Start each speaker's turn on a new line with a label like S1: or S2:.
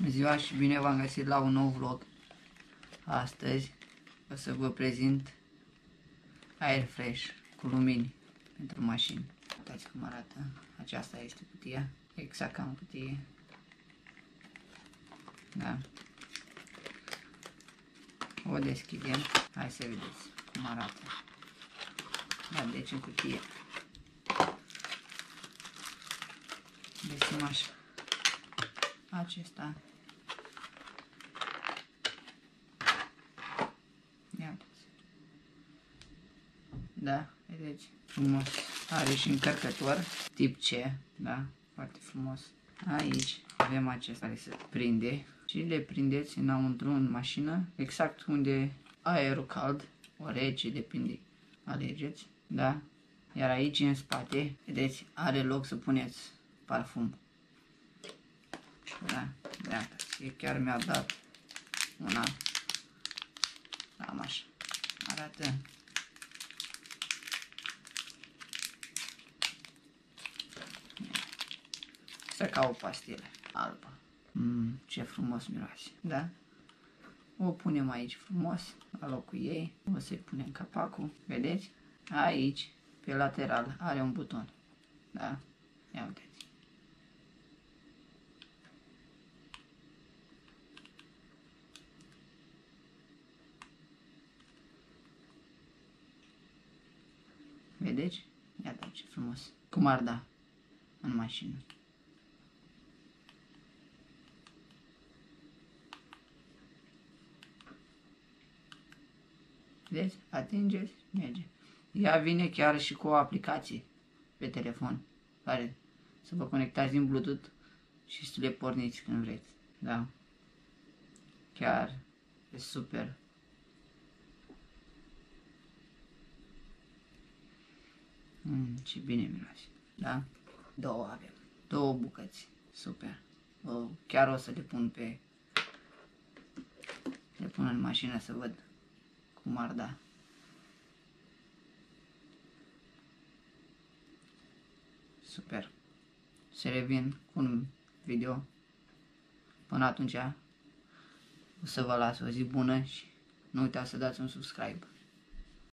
S1: Bună ziua și bine v-am găsit la un nou vlog. Astăzi o să vă prezint air fresh cu lumini pentru mașini. Uitați cum arată. Aceasta este cutia. Exact ca în cutie. Da. O deschidem. Hai să vedeți cum arată. Da, deci în cutie. Găsim așa. Acesta. Ia uitați. Da, vedeți, frumos. Are și încărcător tip C, da, foarte frumos. Aici avem acesta care se prinde și le prindeți înăuntru în mașină, exact unde aerul cald, o rece, depinde, alegeți, da. Iar aici în spate, vedeți, are loc să puneți parfum. Da, da, chiar mi-a dat una, cam așa, arată. Să ca o pastilă albă. Ce frumos miroase, da? O punem aici frumos, la locul ei, o să-i punem capacul, vedeți? Aici, pe lateral, are un buton, da? Ia uitați. Vedeți? Iată ce frumos. Cum ar da în mașină. Vedeți? Atingeți, merge. Ea vine chiar și cu o aplicație pe telefon, care să vă conectați din Bluetooth și să le porniți când vreți. Da? Chiar e super. Ce bine miroase. Da? Două avem. Două bucăți. Super. Chiar o să le pun pe... Le pun în mașină să văd cum ar da. Super. Se revin cu un video. Până atunci o să vă las o zi bună și nu uitați să dați un subscribe.